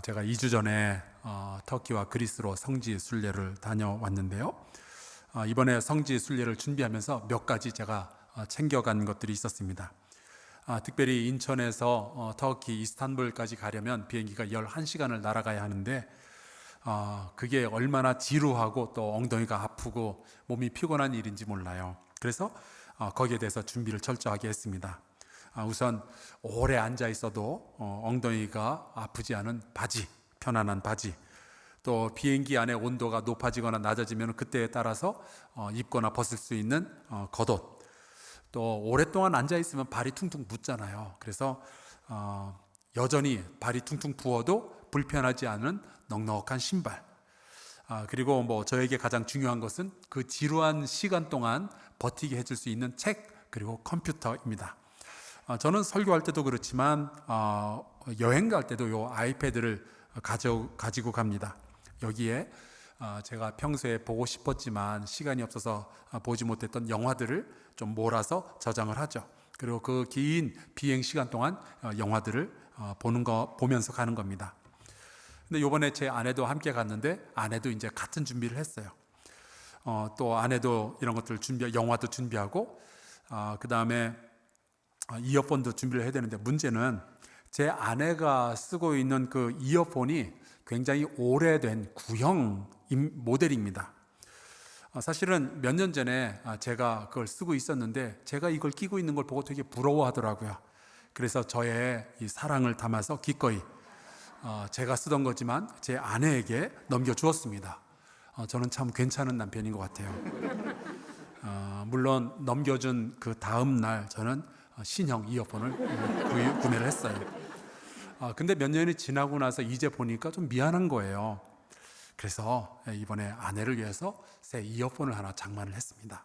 제가 2주 전에 터키와 그리스로 성지 순례를 다녀왔는데요. 이번에 성지 순례를 준비하면서 몇 가지 제가 챙겨간 것들이 있었습니다. 특별히 인천에서 터키 이스탄불까지 가려면 비행기가 11시간을 날아가야 하는데 그게 얼마나 지루하고 또 엉덩이가 아프고 몸이 피곤한 일인지 몰라요. 그래서 거기에 대해서 준비를 철저하게 했습니다. 우선 오래 앉아 있어도 엉덩이가 아프지 않은 바지, 편안한 바지, 또 비행기 안에 온도가 높아지거나 낮아지면 그때에 따라서 입거나 벗을 수 있는 겉옷, 또 오랫동안 앉아 있으면 발이 퉁퉁 붓잖아요. 그래서 여전히 발이 퉁퉁 부어도 불편하지 않은 넉넉한 신발, 그리고 저에게 가장 중요한 것은 그 지루한 시간 동안 버티게 해줄 수 있는 책, 그리고 컴퓨터입니다. 저는 설교할 때도 그렇지만 여행 갈 때도 요 아이패드를 가지고 갑니다. 여기에 제가 평소에 보고 싶었지만 시간이 없어서 보지 못했던 영화들을 좀 몰아서 저장을 하죠. 그리고 그 긴 비행 시간 동안 영화들을 보면서 가는 겁니다. 근데 이번에 제 아내도 함께 갔는데 아내도 이제 같은 준비를 했어요. 또 아내도 이런 것들을 영화도 준비하고 그 다음에 이어폰도 준비를 해야 되는데, 문제는 제 아내가 쓰고 있는 그 이어폰이 굉장히 오래된 구형 모델입니다. 사실은 몇 년 전에 제가 그걸 쓰고 있었는데 제가 이걸 끼고 있는 걸 보고 되게 부러워하더라고요. 그래서 저의 이 사랑을 담아서 기꺼이 제가 쓰던 거지만 제 아내에게 넘겨주었습니다. 저는 참 괜찮은 남편인 것 같아요. 물론 넘겨준 그 다음 날 저는 신형 이어폰을 구매를 했어요. 근데 몇 년이 지나고 나서 이제 보니까 좀 미안한 거예요. 그래서 이번에 아내를 위해서 새 이어폰을 하나 장만을 했습니다.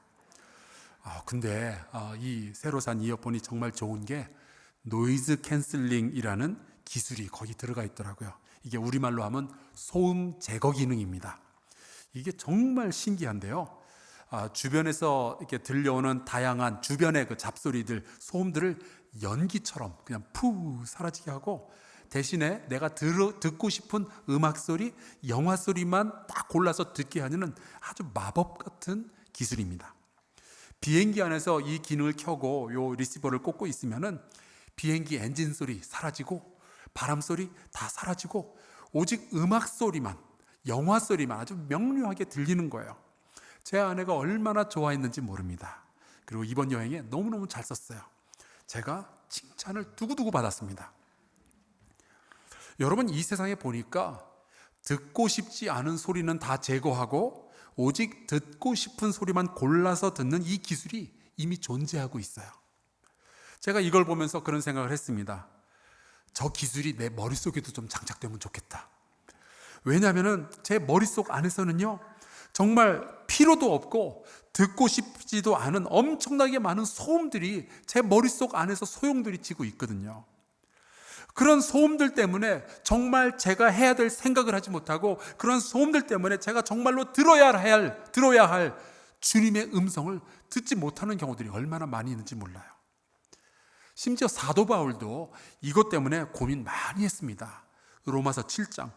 근데 이 새로 산 이어폰이 정말 좋은 게 노이즈 캔슬링이라는 기술이 거기 들어가 있더라고요. 이게 우리말로 하면 소음 제거 기능입니다. 이게 정말 신기한데요. 주변에서 이렇게 들려오는 다양한 주변의 그 잡소리들, 소음들을 연기처럼 그냥 푸 사라지게 하고, 대신에 내가 듣고 싶은 음악 소리, 영화 소리만 딱 골라서 듣게 하는 아주 마법 같은 기술입니다. 비행기 안에서 이 기능을 켜고 요 리시버를 꽂고 있으면은 비행기 엔진 소리 사라지고 바람 소리 다 사라지고 오직 음악 소리만, 영화 소리만 아주 명료하게 들리는 거예요. 제 아내가 얼마나 좋아했는지 모릅니다. 그리고 이번 여행에 너무너무 잘 썼어요. 제가 칭찬을 두고두고 받았습니다. 여러분, 이 세상에 보니까 듣고 싶지 않은 소리는 다 제거하고 오직 듣고 싶은 소리만 골라서 듣는 이 기술이 이미 존재하고 있어요. 제가 이걸 보면서 그런 생각을 했습니다. 저 기술이 내 머릿속에도 좀 장착되면 좋겠다. 왜냐하면 제 머릿속 안에서는요, 정말 필요도 없고 듣고 싶지도 않은 엄청나게 많은 소음들이 제 머릿속 안에서 소용돌이 치고 있거든요. 그런 소음들 때문에 정말 제가 해야 될 생각을 하지 못하고, 그런 소음들 때문에 제가 정말로 들어야 할 주님의 음성을 듣지 못하는 경우들이 얼마나 많이 있는지 몰라요. 심지어 사도 바울도 이것 때문에 고민 많이 했습니다. 로마서 7장,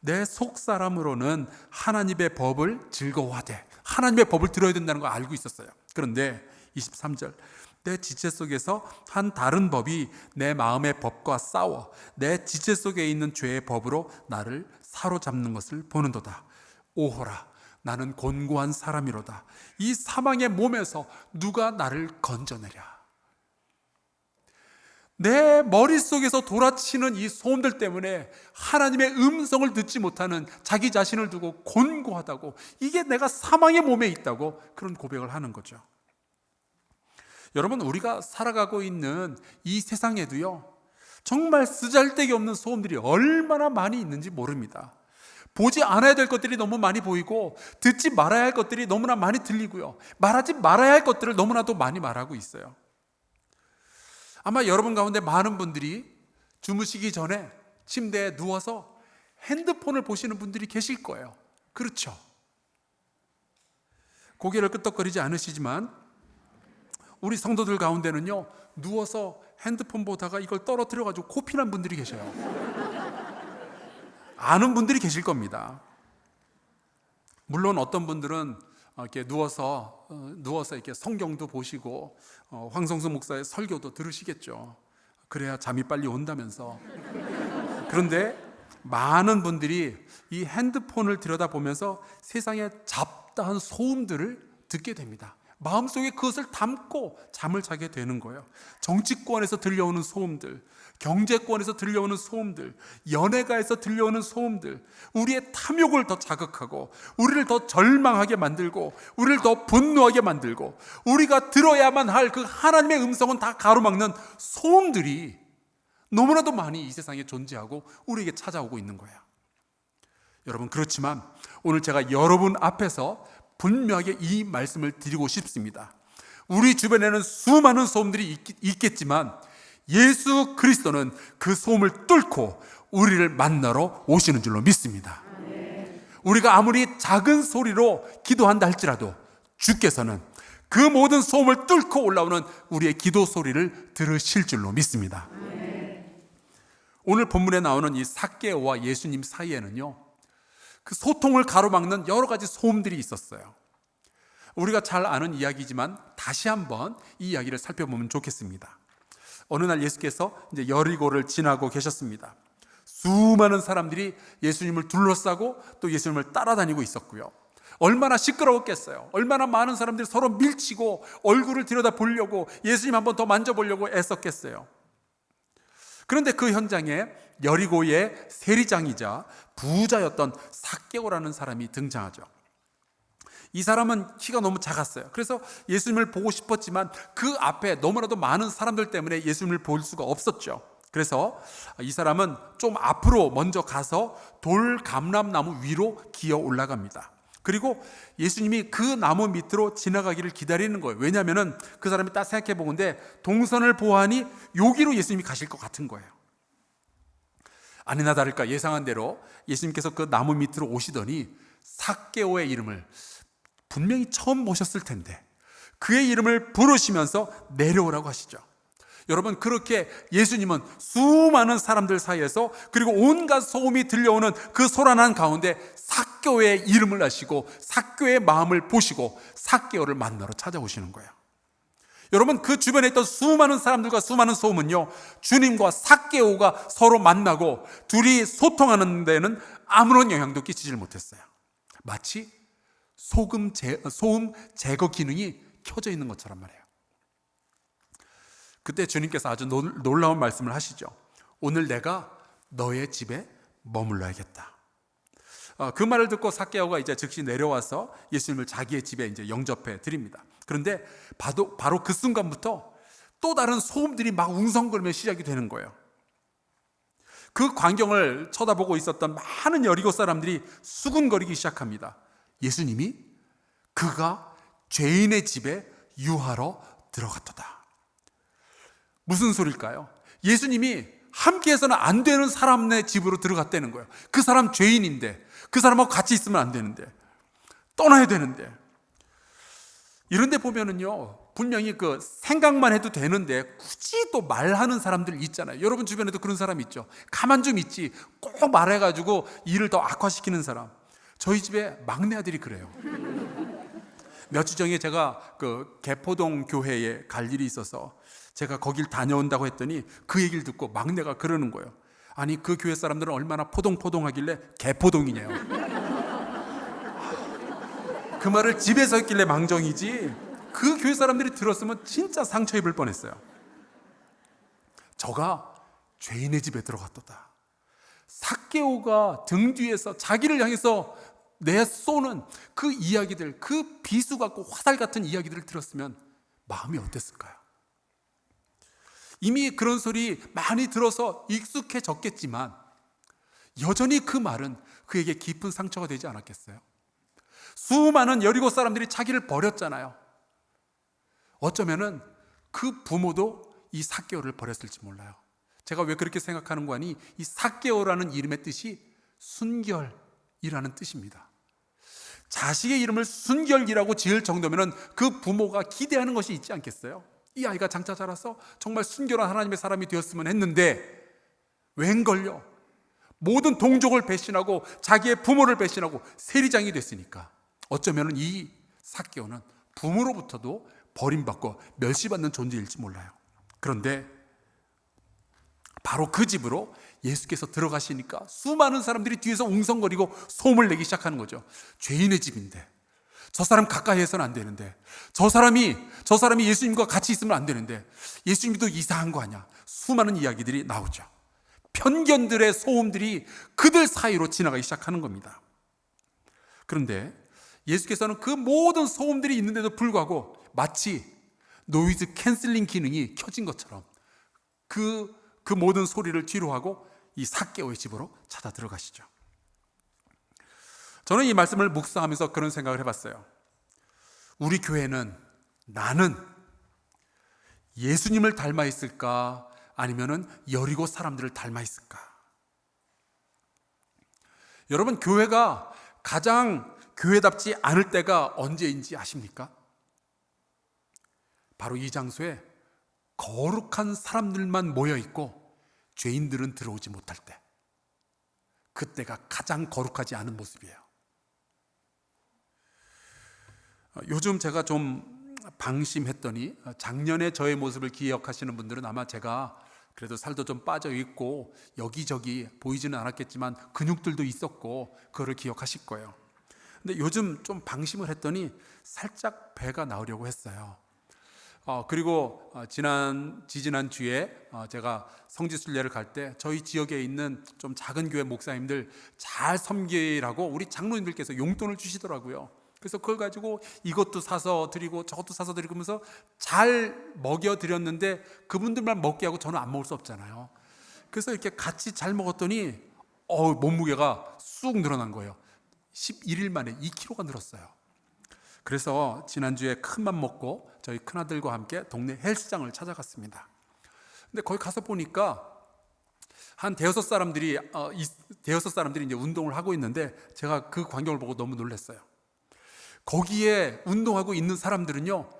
내 속사람으로는 하나님의 법을 즐거워하되, 하나님의 법을 들어야 된다는 거 알고 있었어요. 그런데 23절, 내 지체 속에서 한 다른 법이 내 마음의 법과 싸워 내 지체 속에 있는 죄의 법으로 나를 사로잡는 것을 보는도다. 오호라, 나는 곤고한 사람이로다. 이 사망의 몸에서 누가 나를 건져내랴. 내 머릿속에서 돌아치는 이 소음들 때문에 하나님의 음성을 듣지 못하는 자기 자신을 두고 곤고하다고, 이게 내가 사망의 몸에 있다고 그런 고백을 하는 거죠. 여러분, 우리가 살아가고 있는 이 세상에도요, 정말 쓰잘데기 없는 소음들이 얼마나 많이 있는지 모릅니다. 보지 않아야 될 것들이 너무 많이 보이고, 듣지 말아야 할 것들이 너무나 많이 들리고요, 말하지 말아야 할 것들을 너무나도 많이 말하고 있어요. 아마 여러분 가운데 많은 분들이 주무시기 전에 침대에 누워서 핸드폰을 보시는 분들이 계실 거예요. 그렇죠? 고개를 끄덕거리지 않으시지만 우리 성도들 가운데는요, 누워서 핸드폰 보다가 이걸 떨어뜨려가지고 코피난 분들이 계셔요. 많은 분들이 계실 겁니다. 물론 어떤 분들은 이렇게 누워서 이렇게 성경도 보시고 황성수 목사의 설교도 들으시겠죠. 그래야 잠이 빨리 온다면서. 그런데 많은 분들이 이 핸드폰을 들여다보면서 세상의 잡다한 소음들을 듣게 됩니다. 마음속에 그것을 담고 잠을 자게 되는 거예요. 정치권에서 들려오는 소음들, 경제권에서 들려오는 소음들, 연예가에서 들려오는 소음들, 우리의 탐욕을 더 자극하고 우리를 더 절망하게 만들고 우리를 더 분노하게 만들고 우리가 들어야만 할 그 하나님의 음성은 다 가로막는 소음들이 너무나도 많이 이 세상에 존재하고 우리에게 찾아오고 있는 거예요. 여러분, 그렇지만 오늘 제가 여러분 앞에서 분명하게 이 말씀을 드리고 싶습니다. 우리 주변에는 수많은 소음들이 있겠지만 예수 그리스도는 그 소음을 뚫고 우리를 만나러 오시는 줄로 믿습니다. 우리가 아무리 작은 소리로 기도한다 할지라도 주께서는 그 모든 소음을 뚫고 올라오는 우리의 기도 소리를 들으실 줄로 믿습니다. 오늘 본문에 나오는 이 삭개오와 예수님 사이에는요, 그 소통을 가로막는 여러 가지 소음들이 있었어요. 우리가 잘 아는 이야기지만 다시 한번 이 이야기를 살펴보면 좋겠습니다. 어느 날 예수께서 이제 여리고를 지나고 계셨습니다. 수많은 사람들이 예수님을 둘러싸고 또 예수님을 따라다니고 있었고요. 얼마나 시끄러웠겠어요. 얼마나 많은 사람들이 서로 밀치고 얼굴을 들여다 보려고 예수님 한번 더 만져보려고 애썼겠어요. 그런데 그 현장에 여리고의 세리장이자 부자였던 삭개오라는 사람이 등장하죠. 이 사람은 키가 너무 작았어요. 그래서 예수님을 보고 싶었지만 그 앞에 너무나도 많은 사람들 때문에 예수님을 볼 수가 없었죠. 그래서 이 사람은 좀 앞으로 먼저 가서 돌 감람나무 위로 기어 올라갑니다. 그리고 예수님이 그 나무 밑으로 지나가기를 기다리는 거예요. 왜냐하면 그 사람이 딱 생각해 보건데 동선을 보아하니 여기로 예수님이 가실 것 같은 거예요. 아니나 다를까 예상한 대로 예수님께서 그 나무 밑으로 오시더니 삭개오의 이름을 분명히 처음 보셨을 텐데 그의 이름을 부르시면서 내려오라고 하시죠. 여러분, 그렇게 예수님은 수많은 사람들 사이에서 그리고 온갖 소음이 들려오는 그 소란한 가운데 삭개오의 이름을 아시고 삭개오의 마음을 보시고 삭개오를 만나러 찾아오시는 거예요. 여러분, 그 주변에 있던 수많은 사람들과 수많은 소음은요, 주님과 삭개오가 서로 만나고 둘이 소통하는 데는 아무런 영향도 끼치질 못했어요. 마치 소음 제거 기능이 켜져 있는 것처럼 말이에요. 그때 주님께서 아주 놀라운 말씀을 하시죠. 오늘 내가 너의 집에 머물러야겠다. 그 말을 듣고 삭개오가 이제 즉시 내려와서 예수님을 자기의 집에 이제 영접해 드립니다. 그런데 바로 그 순간부터 또 다른 소음들이 막 웅성거리며 시작이 되는 거예요. 그 광경을 쳐다보고 있었던 많은 여리고 사람들이 수군거리기 시작합니다. 예수님이 그가 죄인의 집에 유하러 들어갔도다. 무슨 소리일까요? 예수님이 함께해서는 안 되는 사람의 집으로 들어갔다는 거예요. 그 사람 죄인인데, 그 사람하고 같이 있으면 안 되는데, 떠나야 되는데. 이런 데 보면은요, 분명히 그 생각만 해도 되는데 굳이 또 말하는 사람들 있잖아요. 여러분 주변에도 그런 사람 있죠. 가만 좀 있지 꼭 말해가지고 일을 더 악화시키는 사람. 저희 집에 막내 아들이 그래요. 몇 주 전에 제가 그 개포동 교회에 갈 일이 있어서 제가 거길 다녀온다고 했더니 그 얘기를 듣고 막내가 그러는 거예요. 아니, 그 교회 사람들은 얼마나 포동포동하길래 개포동이냐요. 그 말을 집에서 했길래 망정이지 그 교회 사람들이 들었으면 진짜 상처 입을 뻔했어요. 저가 죄인의 집에 들어갔도다. 삭개오가 등 뒤에서 자기를 향해서 내쏘는 그 이야기들, 그 비수 같고 화살 같은 이야기들을 들었으면 마음이 어땠을까요? 이미 그런 소리 많이 들어서 익숙해졌겠지만 여전히 그 말은 그에게 깊은 상처가 되지 않았겠어요? 수많은 여리고 사람들이 자기를 버렸잖아요. 어쩌면은 그 부모도 이 삭개오를 버렸을지 몰라요. 제가 왜 그렇게 생각하는 거 아니, 이 삭개오라는 이름의 뜻이 순결이라는 뜻입니다. 자식의 이름을 순결이라고 지을 정도면은 그 부모가 기대하는 것이 있지 않겠어요? 이 아이가 장차 자라서 정말 순결한 하나님의 사람이 되었으면 했는데 웬걸요? 모든 동족을 배신하고 자기의 부모를 배신하고 세리장이 됐으니까 어쩌면 이 삭개오는 부모로부터도 버림받고 멸시받는 존재일지 몰라요. 그런데 바로 그 집으로 예수께서 들어가시니까 수많은 사람들이 뒤에서 웅성거리고 소음을 내기 시작하는 거죠. 죄인의 집인데, 저 사람 가까이 해서는 안 되는데, 저 사람이 예수님과 같이 있으면 안 되는데, 예수님도 이상한 거 아니야. 수많은 이야기들이 나오죠. 편견들의 소음들이 그들 사이로 지나가기 시작하는 겁니다. 그런데 예수께서는 그 모든 소음들이 있는데도 불구하고 마치 노이즈 캔슬링 기능이 켜진 것처럼 그 모든 소리를 뒤로 하고 이 삭개오의 집으로 찾아 들어가시죠. 저는 이 말씀을 묵상하면서 그런 생각을 해봤어요. 우리 교회는 나는 예수님을 닮아 있을까? 아니면은 여리고 사람들을 닮아 있을까? 여러분, 교회가 가장 교회답지 않을 때가 언제인지 아십니까? 바로 이 장소에 거룩한 사람들만 모여 있고 죄인들은 들어오지 못할 때, 그때가 가장 거룩하지 않은 모습이에요. 요즘 제가 좀 방심했더니 작년에 저의 모습을 기억하시는 분들은 아마 제가 그래도 살도 좀 빠져 있고 여기저기 보이지는 않았겠지만 근육들도 있었고 그거를 기억하실 거예요. 근데 요즘 좀 방심을 했더니 살짝 배가 나오려고 했어요. 그리고 지지난 주에 제가 성지순례를 갈 때 저희 지역에 있는 좀 작은 교회 목사님들 잘 섬기라고 우리 장로님들께서 용돈을 주시더라고요. 그래서 그걸 가지고 이것도 사서 드리고 저것도 사서 드리고 하면서 잘 먹여드렸는데 그분들만 먹게 하고 저는 안 먹을 수 없잖아요. 그래서 이렇게 같이 잘 먹었더니 몸무게가 쑥 늘어난 거예요. 11일 만에 2kg가 늘었어요. 그래서 지난주에 큰맘 먹고 저희 큰아들과 함께 동네 헬스장을 찾아갔습니다. 근데 거기 가서 보니까 한 대여섯 사람들이 이제 운동을 하고 있는데 제가 그 광경을 보고 너무 놀랐어요. 거기에 운동하고 있는 사람들은요,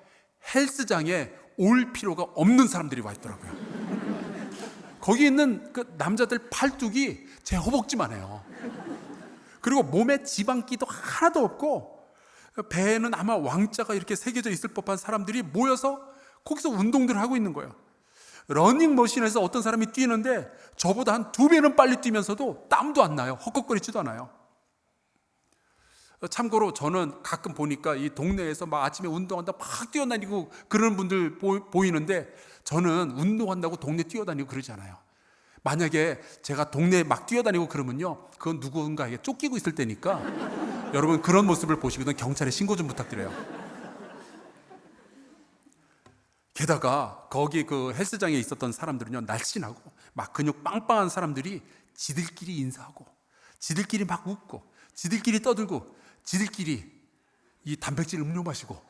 헬스장에 올 필요가 없는 사람들이 와 있더라고요. 거기 있는 그 남자들 팔뚝이 제 허벅지만 해요. 그리고 몸에 지방기도 하나도 없고 배에는 아마 왕자가 이렇게 새겨져 있을 법한 사람들이 모여서 거기서 운동들을 하고 있는 거예요. 러닝머신에서 어떤 사람이 뛰는데 저보다 한 2배는 빨리 뛰면서도 땀도 안 나요. 헛걱거리지도 않아요. 참고로 저는 가끔 보니까 이 동네에서 막 아침에 운동한다 막 뛰어다니고 그런 분들 보이는데 저는 운동한다고 동네 뛰어다니고 그러지 않아요. 만약에 제가 동네에 막 뛰어다니고 그러면요, 그건 누군가에게 쫓기고 있을 때니까 여러분 그런 모습을 보시거든 경찰에 신고 좀 부탁드려요. 게다가 거기 그 헬스장에 있었던 사람들은요, 날씬하고 막 근육 빵빵한 사람들이 지들끼리 인사하고 지들끼리 막 웃고 지들끼리 떠들고 지들끼리 이 단백질 음료 마시고.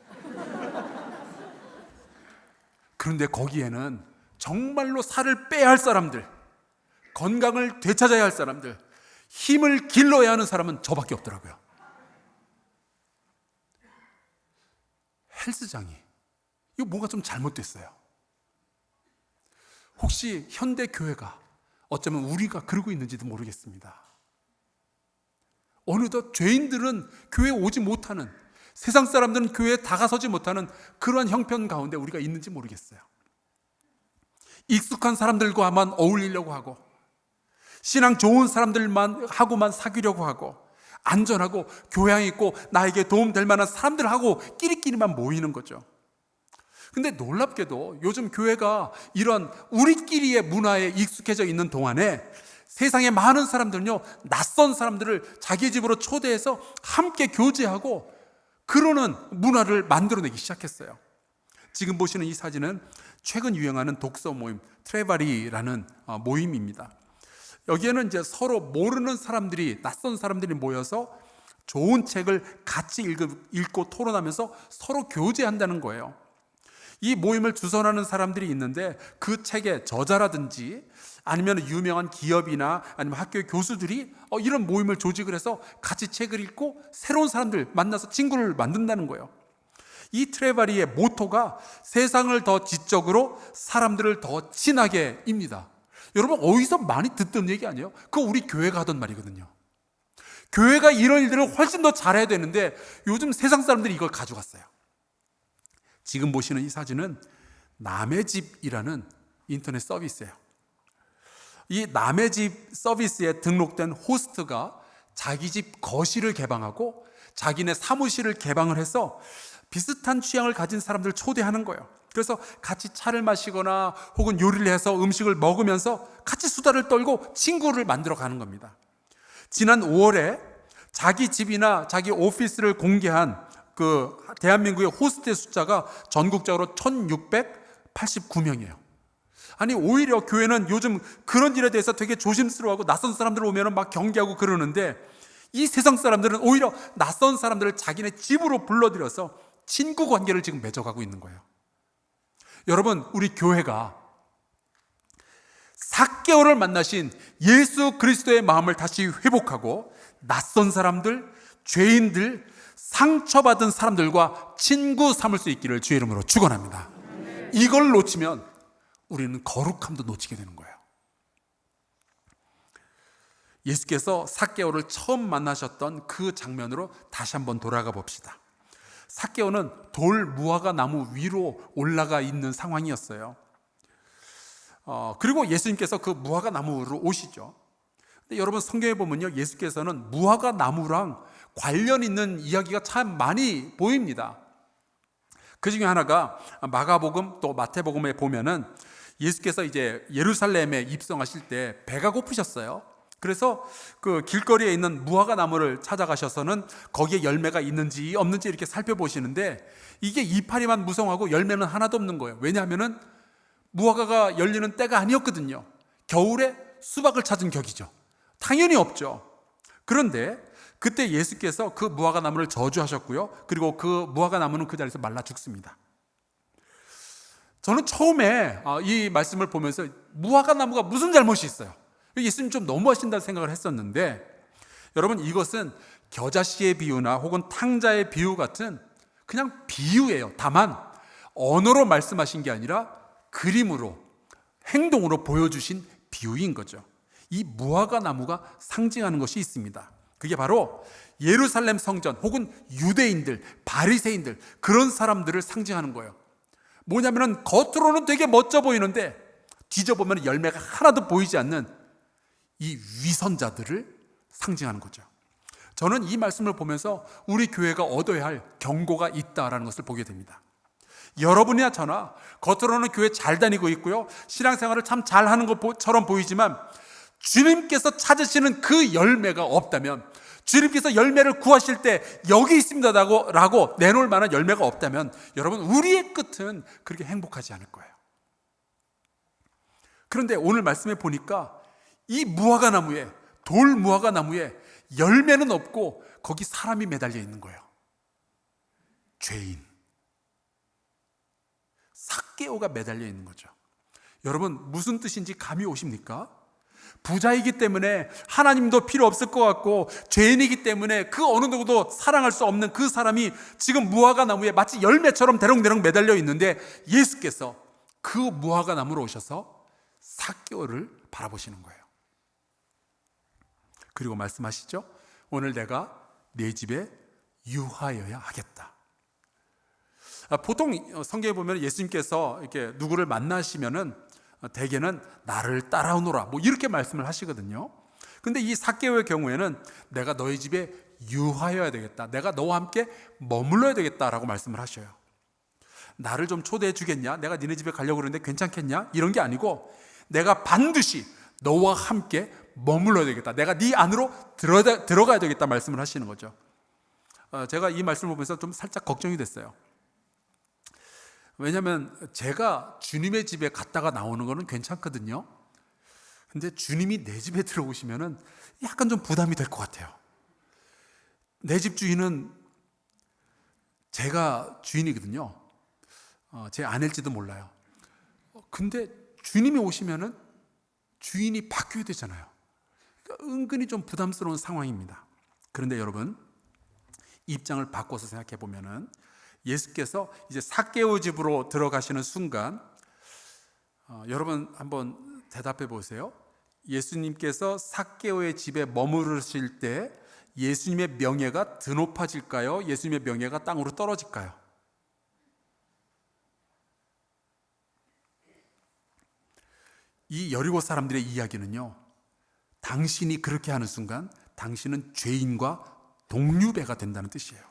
그런데 거기에는 정말로 살을 빼야 할 사람들, 건강을 되찾아야 할 사람들, 힘을 길러야 하는 사람은 저밖에 없더라고요. 헬스장이 이거 뭔가 좀 잘못됐어요. 혹시 현대 교회가 어쩌면 우리가 그러고 있는지도 모르겠습니다. 어느덧 죄인들은 교회에 오지 못하는, 세상 사람들은 교회에 다가서지 못하는 그러한 형편 가운데 우리가 있는지 모르겠어요. 익숙한 사람들과만 어울리려고 하고 신앙 좋은 사람들만 하고만 사귀려고 하고 안전하고 교양 있고 나에게 도움될 만한 사람들하고 끼리끼리만 모이는 거죠. 근데 놀랍게도 요즘 교회가 이런 우리끼리의 문화에 익숙해져 있는 동안에 세상의 많은 사람들은요, 낯선 사람들을 자기 집으로 초대해서 함께 교제하고 그러는 문화를 만들어내기 시작했어요. 지금 보시는 이 사진은 최근 유행하는 독서 모임 트레바리라는 모임입니다. 여기에는 이제 서로 모르는 사람들이, 낯선 사람들이 모여서 좋은 책을 같이 읽고 토론하면서 서로 교제한다는 거예요. 이 모임을 주선하는 사람들이 있는데 그 책의 저자라든지 아니면 유명한 기업이나 아니면 학교의 교수들이 이런 모임을 조직을 해서 같이 책을 읽고 새로운 사람들 만나서 친구를 만든다는 거예요. 이 트레바리의 모토가 세상을 더 지적으로 사람들을 더 친하게입니다. 여러분, 어디서 많이 듣던 얘기 아니에요? 그거 우리 교회가 하던 말이거든요. 교회가 이런 일들을 훨씬 더 잘해야 되는데 요즘 세상 사람들이 이걸 가져갔어요. 지금 보시는 이 사진은 남의 집이라는 인터넷 서비스예요. 이 남의 집 서비스에 등록된 호스트가 자기 집 거실을 개방하고 자기네 사무실을 개방을 해서 비슷한 취향을 가진 사람들을 초대하는 거예요. 그래서 같이 차를 마시거나 혹은 요리를 해서 음식을 먹으면서 같이 수다를 떨고 친구를 만들어 가는 겁니다. 지난 5월에 자기 집이나 자기 오피스를 공개한 그 대한민국의 호스트의 숫자가 전국적으로 1689명이에요. 아니, 오히려 교회는 요즘 그런 일에 대해서 되게 조심스러워하고 낯선 사람들 오면 막 경계하고 그러는데, 이 세상 사람들은 오히려 낯선 사람들을 자기네 집으로 불러들여서 친구 관계를 지금 맺어가고 있는 거예요. 여러분, 우리 교회가 삭개오를 만나신 예수 그리스도의 마음을 다시 회복하고 낯선 사람들, 죄인들, 상처받은 사람들과 친구 삼을 수 있기를 주의 이름으로 축원합니다. 이걸 놓치면 우리는 거룩함도 놓치게 되는 거예요. 예수께서 삭개오를 처음 만나셨던 그 장면으로 다시 한번 돌아가 봅시다. 삭개오는 돌 무화과 나무 위로 올라가 있는 상황이었어요. 그리고 예수님께서 그 무화과 나무로 오시죠. 근데 여러분, 성경에 보면요, 예수께서는 무화과 나무랑 관련 있는 이야기가 참 많이 보입니다. 그 중에 하나가 마가복음 또 마태복음에 보면은 예수께서 이제 예루살렘에 입성하실 때 배가 고프셨어요. 그래서 그 길거리에 있는 무화과 나무를 찾아가셔서는 거기에 열매가 있는지 없는지 이렇게 살펴보시는데, 이게 이파리만 무성하고 열매는 하나도 없는 거예요. 왜냐하면은 무화과가 열리는 때가 아니었거든요. 겨울에 수박을 찾은 격이죠. 당연히 없죠. 그런데 그때 예수께서 그 무화과 나무를 저주하셨고요. 그리고 그 무화과 나무는 그 자리에서 말라 죽습니다. 저는 처음에 이 말씀을 보면서 무화과 나무가 무슨 잘못이 있어요? 예수님 좀 너무하신다는 생각을 했었는데, 여러분, 이것은 겨자씨의 비유나 혹은 탕자의 비유 같은 그냥 비유예요. 다만 언어로 말씀하신 게 아니라 그림으로, 행동으로 보여주신 비유인 거죠. 이 무화과 나무가 상징하는 것이 있습니다. 그게 바로 예루살렘 성전 혹은 유대인들, 바리새인들, 그런 사람들을 상징하는 거예요. 뭐냐면은 겉으로는 되게 멋져 보이는데 뒤져보면 열매가 하나도 보이지 않는 이 위선자들을 상징하는 거죠. 저는 이 말씀을 보면서 우리 교회가 얻어야 할 경고가 있다라는 것을 보게 됩니다. 여러분이나 저나 겉으로는 교회 잘 다니고 있고요, 신앙생활을 참 잘하는 것처럼 보이지만 주님께서 찾으시는 그 열매가 없다면, 주님께서 열매를 구하실 때 여기 있습니다라고 내놓을 만한 열매가 없다면, 여러분, 우리의 끝은 그렇게 행복하지 않을 거예요. 그런데 오늘 말씀에 보니까 이 무화과 나무에, 돌 무화과 나무에 열매는 없고 거기 사람이 매달려 있는 거예요. 죄인, 삭개오가 매달려 있는 거죠. 여러분, 무슨 뜻인지 감이 오십니까? 부자이기 때문에 하나님도 필요 없을 것 같고 죄인이기 때문에 그 어느 누구도 사랑할 수 없는 그 사람이 지금 무화과 나무에 마치 열매처럼 대롱대롱 매달려 있는데, 예수께서 그 무화과 나무로 오셔서 삭개오를 바라보시는 거예요. 그리고 말씀하시죠. 오늘 내가 네 집에 유하여야 하겠다. 보통 성경에 보면 예수님께서 이렇게 누구를 만나시면은 대개는 나를 따라오너라 뭐 이렇게 말씀을 하시거든요. 근데 이 삭개오의 경우에는 내가 너희 집에 유하여야 되겠다, 내가 너와 함께 머물러야 되겠다라고 말씀을 하셔요. 나를 좀 초대해 주겠냐, 내가 니네 집에 가려고 그러는데 괜찮겠냐, 이런 게 아니고 내가 반드시 너와 함께 머물러야 되겠다, 내가 네 안으로 들어가야 되겠다 말씀을 하시는 거죠. 제가 이 말씀을 보면서 좀 살짝 걱정이 됐어요. 왜냐하면 제가 주님의 집에 갔다가 나오는 거는 괜찮거든요. 근데 주님이 내 집에 들어오시면은 약간 좀 부담이 될 것 같아요. 내 집 주인은 제가 주인이거든요. 제 아내일지도 몰라요. 근데 주님이 오시면은 주인이 바뀌어야 되잖아요. 그러니까 은근히 좀 부담스러운 상황입니다. 그런데 여러분, 입장을 바꿔서 생각해 보면은 예수께서 이제 삭개오 집으로 들어가시는 순간, 여러분 한번 대답해 보세요. 예수님께서 삭개오의 집에 머무르실 때 예수님의 명예가 드높아질까요? 예수님의 명예가 땅으로 떨어질까요? 이 여리고 사람들의 이야기는요, 당신이 그렇게 하는 순간 당신은 죄인과 동류배가 된다는 뜻이에요.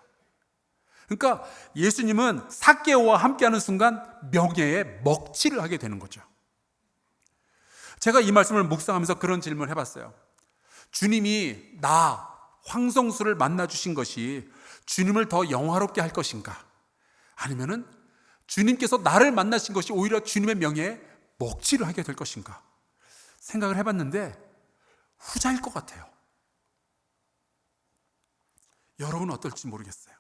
그러니까 예수님은 삭개오와 함께하는 순간 명예에 먹칠을 하게 되는 거죠. 제가 이 말씀을 묵상하면서 그런 질문을 해봤어요. 주님이 나 황성수를 만나주신 것이 주님을 더 영화롭게 할 것인가? 아니면은 주님께서 나를 만나신 것이 오히려 주님의 명예에 먹칠을 하게 될 것인가? 생각을 해봤는데 후자일 것 같아요. 여러분은 어떨지 모르겠어요.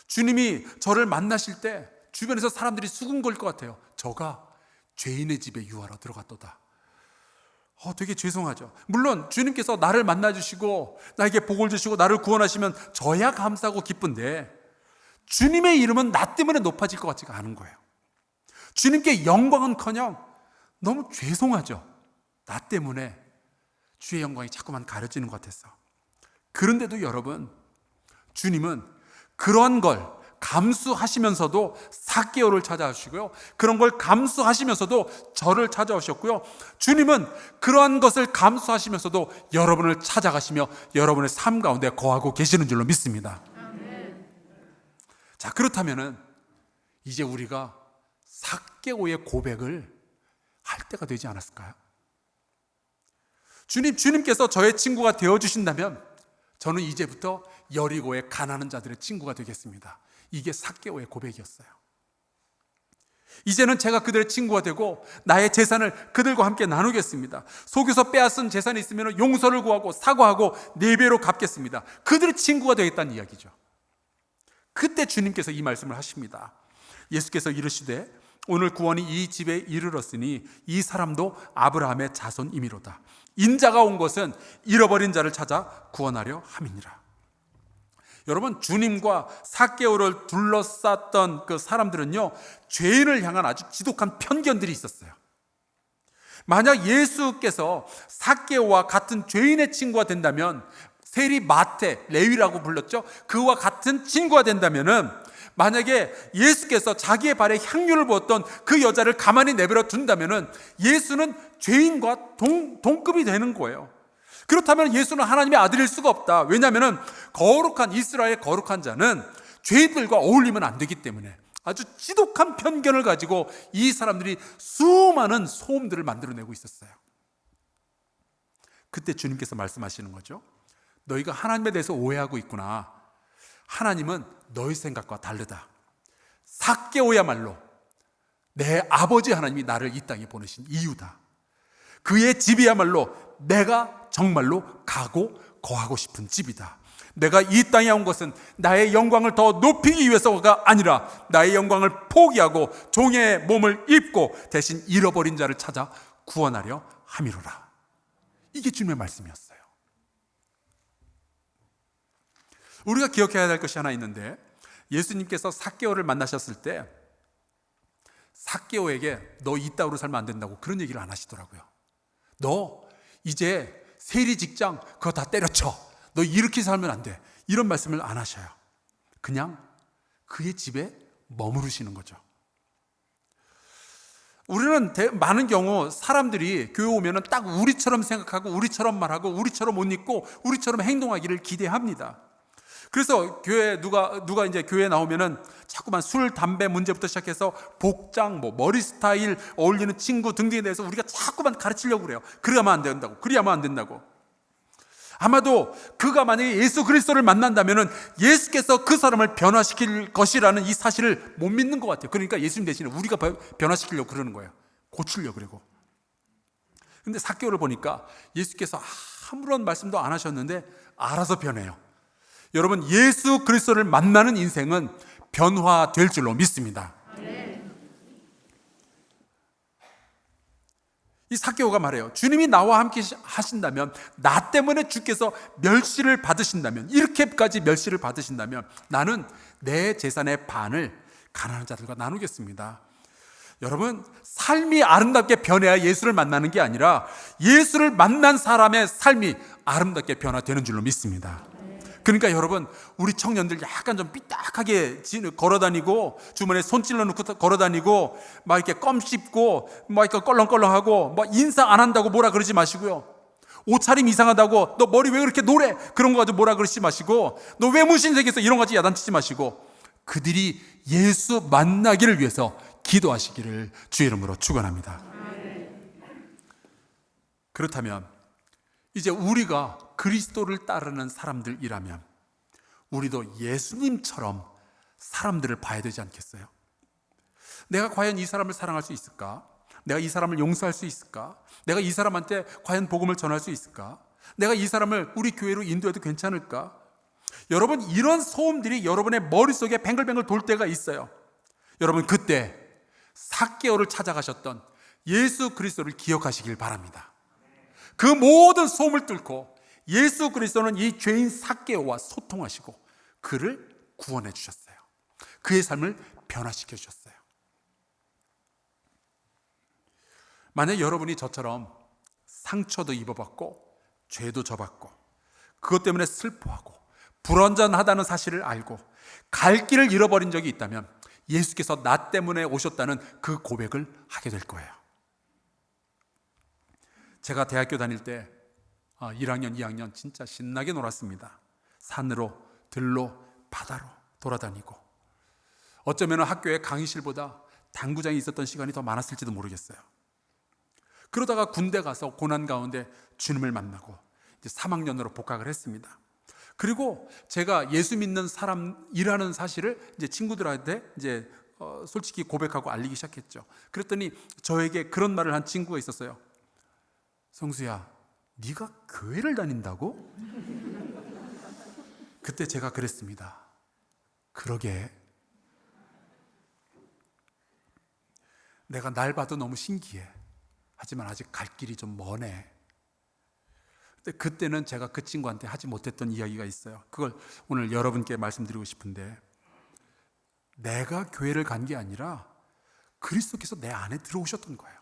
주님이 저를 만나실 때 주변에서 사람들이 수군거릴 것 같아요. 저가 죄인의 집에 유하러 들어갔도다. 되게 죄송하죠. 물론 주님께서 나를 만나주시고 나에게 복을 주시고 나를 구원하시면 저야 감사하고 기쁜데 주님의 이름은 나 때문에 높아질 것 같지가 않은 거예요. 주님께 영광은커녕 너무 죄송하죠. 나 때문에 주의 영광이 자꾸만 가려지는 것 같아서. 그런데도 여러분, 주님은 그런 걸 감수하시면서도 삭개오를 찾아오시고요, 그런 걸 감수하시면서도 저를 찾아오셨고요, 주님은 그러한 것을 감수하시면서도 여러분을 찾아가시며 여러분의 삶 가운데 거하고 계시는 줄로 믿습니다. 자, 그렇다면은 이제 우리가 삭개오의 고백을 할 때가 되지 않았을까요? 주님께서 저의 친구가 되어주신다면 저는 이제부터 여리고의 가난한 자들의 친구가 되겠습니다. 이게 삭개오의 고백이었어요. 이제는 제가 그들의 친구가 되고 나의 재산을 그들과 함께 나누겠습니다. 속여서 빼앗은 재산이 있으면 용서를 구하고 사과하고 4배로 갚겠습니다. 그들의 친구가 되겠다는 이야기죠. 그때 주님께서 이 말씀을 하십니다. 예수께서 이르시되 오늘 구원이 이 집에 이르렀으니 이 사람도 아브라함의 자손이미로다. 인자가 온 것은 잃어버린 자를 찾아 구원하려 함이니라. 여러분, 주님과 삭개오를 둘러쌌던 그 사람들은요, 죄인을 향한 아주 지독한 편견들이 있었어요. 만약 예수께서 삭개오와 같은 죄인의 친구가 된다면, 세리 마태, 레위라고 불렀죠. 그와 같은 친구가 된다면은 만약에 예수께서 자기의 발에 향유를 부었던 그 여자를 가만히 내버려 둔다면은 예수는 죄인과 동급이 되는 거예요. 그렇다면 예수는 하나님의 아들일 수가 없다. 왜냐하면 거룩한 이스라엘의 거룩한 자는 죄인들과 어울리면 안 되기 때문에 아주 지독한 편견을 가지고 이 사람들이 수많은 소음들을 만들어내고 있었어요. 그때 주님께서 말씀하시는 거죠. 너희가 하나님에 대해서 오해하고 있구나. 하나님은 너희 생각과 다르다. 삭개오야말로 내 아버지 하나님이 나를 이 땅에 보내신 이유다. 그의 집이야말로 내가 정말로 가고 거하고 싶은 집이다. 내가 이 땅에 온 것은 나의 영광을 더 높이기 위해서가 아니라 나의 영광을 포기하고 종의 몸을 입고 대신 잃어버린 자를 찾아 구원하려 함이로라. 이게 주님의 말씀이었어요. 우리가 기억해야 될 것이 하나 있는데, 예수님께서 삭개오를 만나셨을 때 삭개오에게 너 이따위로 살면 안 된다고 그런 얘기를 안 하시더라고요. 너 이제 세리 직장 그거 다 때려쳐. 너 이렇게 살면 안 돼. 이런 말씀을 안 하셔요. 그냥 그의 집에 머무르시는 거죠. 우리는 많은 경우 사람들이 교회 오면 딱 우리처럼 생각하고 우리처럼 말하고 우리처럼 옷 입고 우리처럼 행동하기를 기대합니다. 그래서 교회 누가 이제 교회에 나오면은 자꾸만 술, 담배 문제부터 시작해서 복장, 머리 스타일, 어울리는 친구 등등에 대해서 우리가 자꾸만 가르치려고 그래요. 그래야만 안 된다고. 그래야만 안 된다고. 아마도 그가 만약에 예수 그리스도를 만난다면은 예수께서 그 사람을 변화시킬 것이라는 이 사실을 못 믿는 것 같아요. 그러니까 예수님 대신에 우리가 변화시키려고 그러는 거예요. 고치려고 그러고. 근데 삭개오를 보니까 예수께서 아무런 말씀도 안 하셨는데 알아서 변해요. 여러분, 예수 그리스도를 만나는 인생은 변화될 줄로 믿습니다. 이 삭개오가 말해요. 주님이 나와 함께 하신다면, 나 때문에 주께서 멸시를 받으신다면, 이렇게까지 멸시를 받으신다면 나는 내 재산의 반을 가난한 자들과 나누겠습니다. 여러분, 삶이 아름답게 변해야 예수를 만나는 게 아니라 예수를 만난 사람의 삶이 아름답게 변화되는 줄로 믿습니다. 그러니까 여러분, 우리 청년들 약간 좀 삐딱하게 걸어다니고, 주머니에 손 찔러놓고 걸어다니고, 막 이렇게 껌 씹고, 막 이렇게 껄렁껄렁하고, 막 인사 안 한다고 뭐라 그러지 마시고요. 옷차림 이상하다고, 너 머리 왜 그렇게 노래? 그런 거 가지고 뭐라 그러지 마시고, 너 왜 문신색에서 이런 거 가지고 야단치지 마시고, 그들이 예수 만나기를 위해서 기도하시기를 주의 이름으로 축원합니다. 그렇다면 이제 우리가 그리스도를 따르는 사람들이라면 우리도 예수님처럼 사람들을 봐야 되지 않겠어요? 내가 과연 이 사람을 사랑할 수 있을까? 내가 이 사람을 용서할 수 있을까? 내가 이 사람한테 과연 복음을 전할 수 있을까? 내가 이 사람을 우리 교회로 인도해도 괜찮을까? 여러분, 이런 소음들이 여러분의 머릿속에 뱅글뱅글 돌 때가 있어요. 여러분, 그때 삭개오를 찾아가셨던 예수 그리스도를 기억하시길 바랍니다. 그 모든 소음을 뚫고 예수 그리스도는 이 죄인 삭개오와 소통하시고 그를 구원해 주셨어요. 그의 삶을 변화시켜 주셨어요. 만약 여러분이 저처럼 상처도 입어봤고 죄도 져봤고 그것 때문에 슬퍼하고 불완전하다는 사실을 알고 갈 길을 잃어버린 적이 있다면 예수께서 나 때문에 오셨다는 그 고백을 하게 될 거예요. 제가 대학교 다닐 때 1학년, 2학년 진짜 신나게 놀았습니다. 산으로, 들로, 바다로 돌아다니고 어쩌면 학교의 강의실보다 당구장에 있었던 시간이 더 많았을지도 모르겠어요. 그러다가 군대 가서 고난 가운데 주님을 만나고 이제 3학년으로 복학을 했습니다. 그리고 제가 예수 믿는 사람이라는 사실을 이제 친구들한테 이제 솔직히 고백하고 알리기 시작했죠. 그랬더니 저에게 그런 말을 한 친구가 있었어요. 성수야, 네가 교회를 다닌다고? 그때 제가 그랬습니다. 그러게. 내가 날 봐도 너무 신기해. 하지만 아직 갈 길이 좀 머네. 근데 그때는 제가 그 친구한테 하지 못했던 이야기가 있어요. 그걸 오늘 여러분께 말씀드리고 싶은데, 내가 교회를 간 게 아니라 그리스도께서 내 안에 들어오셨던 거예요.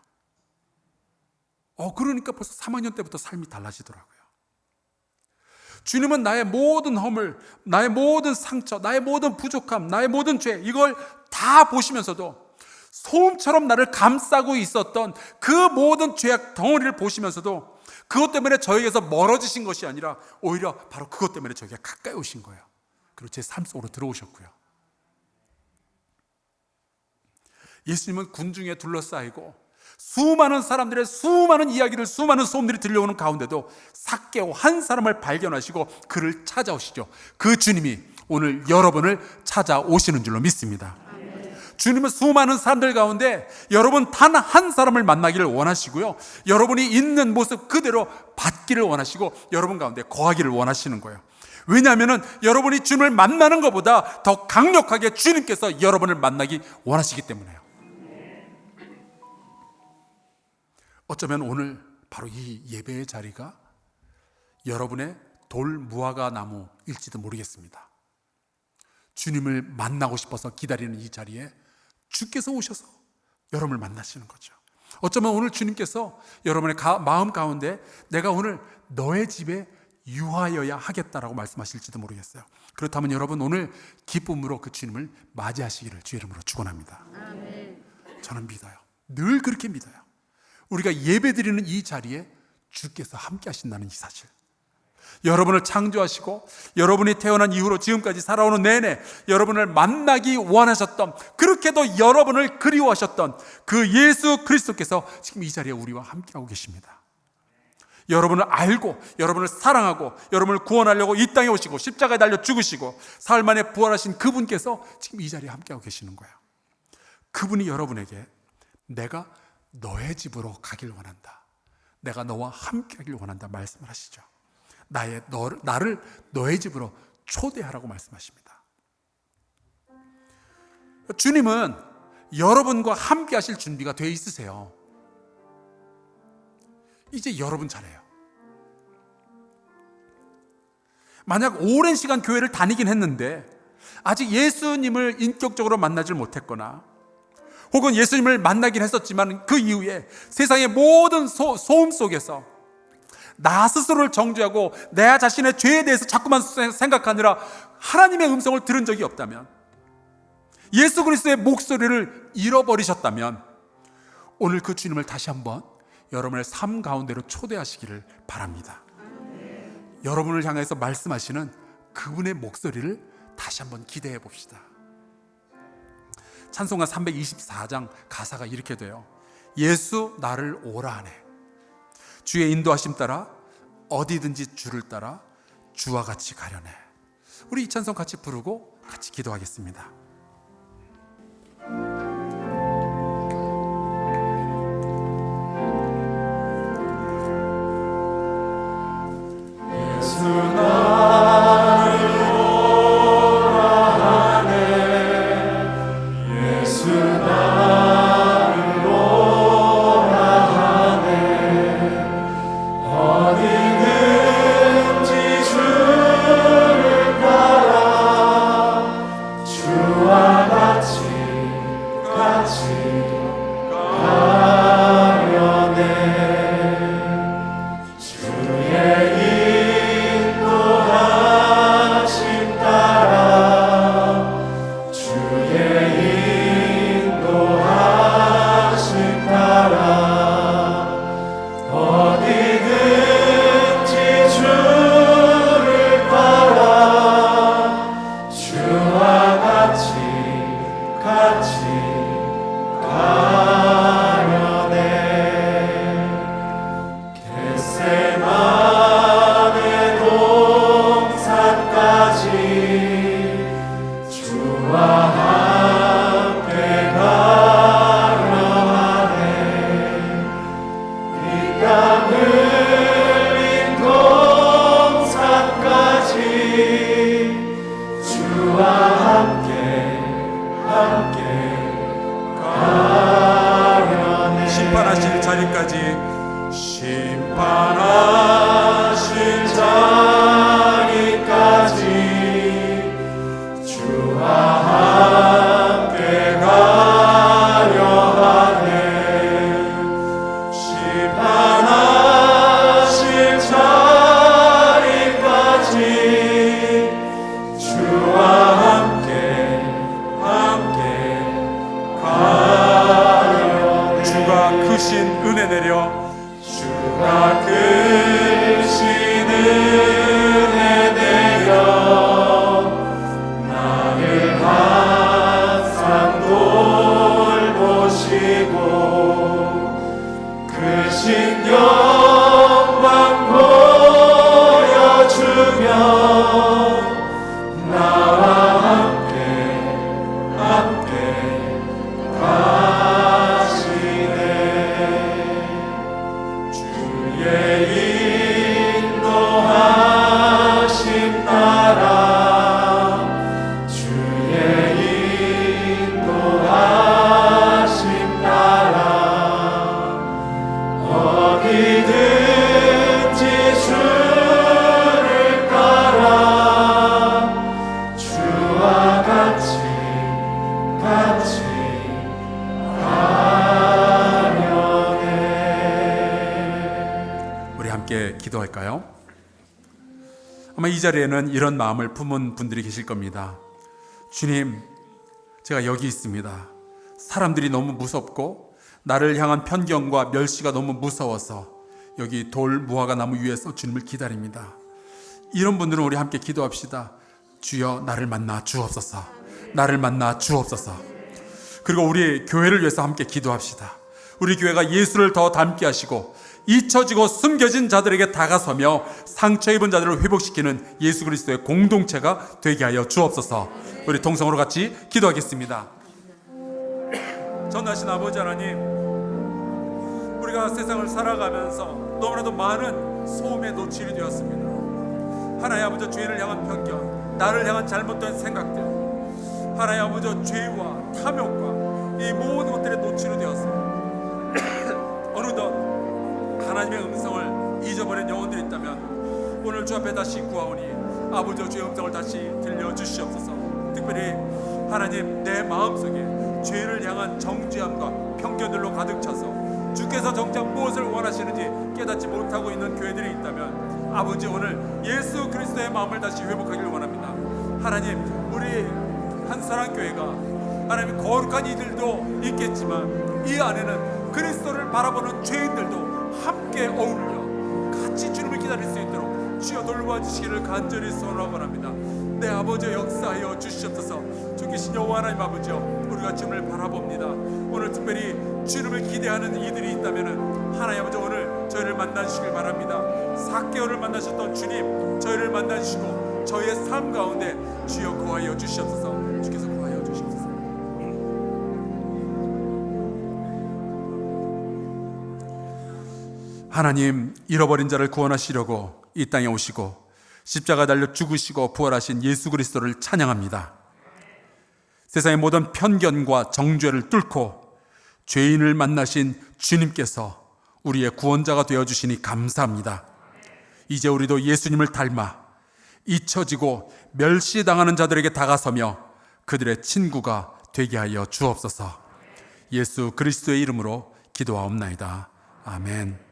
그러니까 벌써 3학년 때부터 삶이 달라지더라고요. 주님은 나의 모든 허물, 나의 모든 상처, 나의 모든 부족함, 나의 모든 죄, 이걸 다 보시면서도 소음처럼 나를 감싸고 있었던 그 모든 죄악 덩어리를 보시면서도 그것 때문에 저에게서 멀어지신 것이 아니라 오히려 바로 그것 때문에 저에게 가까이 오신 거예요. 그리고 제 삶 속으로 들어오셨고요. 예수님은 군중에 둘러싸이고 수많은 사람들의 수많은 이야기를, 수많은 소음들이 들려오는 가운데도 삭개오 한 사람을 발견하시고 그를 찾아오시죠. 그 주님이 오늘 여러분을 찾아오시는 줄로 믿습니다. 주님은 수많은 사람들 가운데 여러분 단 한 사람을 만나기를 원하시고요, 여러분이 있는 모습 그대로 받기를 원하시고 여러분 가운데 거하기를 원하시는 거예요. 왜냐하면 여러분이 주님을 만나는 것보다 더 강력하게 주님께서 여러분을 만나기 원하시기 때문에요. 어쩌면 오늘 바로 이 예배의 자리가 여러분의 돌 무화과 나무일지도 모르겠습니다. 주님을 만나고 싶어서 기다리는 이 자리에 주께서 오셔서 여러분을 만나시는 거죠. 어쩌면 오늘 주님께서 여러분의 마음 가운데 내가 오늘 너의 집에 유하여야 하겠다라고 말씀하실지도 모르겠어요. 그렇다면 여러분 오늘 기쁨으로 그 주님을 맞이하시기를 주의 이름으로 축원합니다. 저는 믿어요. 늘 그렇게 믿어요. 우리가 예배드리는 이 자리에 주께서 함께 하신다는 이 사실, 여러분을 창조하시고 여러분이 태어난 이후로 지금까지 살아오는 내내 여러분을 만나기 원하셨던, 그렇게도 여러분을 그리워하셨던 그 예수 그리스도께서 지금 이 자리에 우리와 함께하고 계십니다. 여러분을 알고 여러분을 사랑하고 여러분을 구원하려고 이 땅에 오시고 십자가에 달려 죽으시고 사흘 만에 부활하신 그분께서 지금 이 자리에 함께하고 계시는 거예요. 그분이 여러분에게 내가 너의 집으로 가길 원한다, 내가 너와 함께하길 원한다 말씀을 하시죠. 나를 너의 집으로 초대하라고 말씀하십니다. 주님은 여러분과 함께 하실 준비가 되어 있으세요. 이제 여러분 차례예요. 만약 오랜 시간 교회를 다니긴 했는데 아직 예수님을 인격적으로 만나질 못했거나, 혹은 예수님을 만나긴 했었지만 그 이후에 세상의 모든 소음 속에서 나 스스로를 정죄하고 내 자신의 죄에 대해서 자꾸만 생각하느라 하나님의 음성을 들은 적이 없다면, 예수 그리스도의 목소리를 잃어버리셨다면, 오늘 그 주님을 다시 한번 여러분의 삶 가운데로 초대하시기를 바랍니다. 여러분을 향해서 말씀하시는 그분의 목소리를 다시 한번 기대해 봅시다. 찬송가 324장 가사가 이렇게 돼요. 예수 나를 오라 하네. 주의 인도하심 따라 어디든지 주를 따라 주와 같이 가려네. 우리 이 찬송 같이 부르고 같이 기도하겠습니다. 예수 나를 오라 하네. 예수 나를 오라 하네. 어디든지 주를 따라 주와 같이 가려네. 주의 인도하심 따라 주의 인도하심 따라 어디든지 주를 따라 주와 같이 가려네. 겟세마네 동산까지 주와 함께 가려 하네. 피땀 흘린 동산까지 주와 함께 가려네. 심판하실 자리까지 심판하실 자리까지 주와 함께 가려 하네. 심판하실 자리까지 주와 함께 가려네. 주가 크신 은혜 내려 주가 크신 은혜 내려 나를 항상 돌보시고 크신 영광 보여주며 나와 함께 가시네. 주의 인도하심 따라 주의 인도하심 따라 어디든지 주를 따라 주와 같이 가려네. 우리 함께 기도할까요? 아마 이 자리에는 이런 마음을 품은 분들이 계실 겁니다. 주님, 제가 여기 있습니다. 사람들이 너무 무섭고 나를 향한 편견과 멸시가 너무 무서워서 여기 돌 무화과 나무 위에서 주님을 기다립니다. 이런 분들은 우리 함께 기도합시다. 주여 나를 만나 주옵소서. 나를 만나 주옵소서. 그리고 우리 교회를 위해서 함께 기도합시다. 우리 교회가 예수를 더 닮게 하시고 잊혀지고 숨겨진 자들에게 다가서며 상처 입은 자들을 회복시키는 예수 그리스도의 공동체가 되게 하여 주옵소서. 우리 동성으로 같이 기도하겠습니다. 전하신 아버지 하나님, 우리가 세상을 살아가면서 너무나도 많은 소음에 노출이 되었습니다. 하나님 아버지, 죄인을 향한 편견, 나를 향한 잘못된 생각들, 하나님 아버지, 죄와 탐욕과 이 모든 것들에 노출이 되었습니다. 어느덧 하나님의 음성을 잊어버린 영혼들이 있다면 오늘 주 앞에 다시 구하오니 아버지, 주의 음성을 다시 들려주시옵소서. 특별히 하나님, 내 마음속에 죄를 향한 정죄함과 편견들로 가득 차서 주께서 정작 무엇을 원하시는지 깨닫지 못하고 있는 교회들이 있다면 아버지, 오늘 예수 그리스도의 마음을 다시 회복하기를 원합니다. 하나님, 우리 한사랑교회가 하나님 거룩한 이들도 있겠지만 이 안에는 그리스도를 바라보는 죄인들도 함께 어울려 같이 주님을 기다릴 수 있도록 주여 돌봐주시기를 간절히 소원하고 합니다. 내 아버지 역사하여 주시옵소서. 주께신 여호와 하나님 아버지여, 우리가 주님을 바라봅니다. 오늘 특별히 주님을 기대하는 이들이 있다면 하나님 아버지, 오늘 저희를 만나주시길 바랍니다. 4개월을 만나셨던 주님, 저희를 만나주시고 저희의 삶 가운데 주여 거하여 주시옵소서. 주께서 거하여 주시옵소서. 하나님, 잃어버린 자를 구원하시려고 이 땅에 오시고 십자가 달려 죽으시고 부활하신 예수 그리스도를 찬양합니다. 세상의 모든 편견과 정죄를 뚫고 죄인을 만나신 주님께서 우리의 구원자가 되어주시니 감사합니다. 이제 우리도 예수님을 닮아 잊혀지고 멸시당하는 자들에게 다가서며 그들의 친구가 되게 하여 주옵소서. 예수 그리스도의 이름으로 기도하옵나이다. 아멘.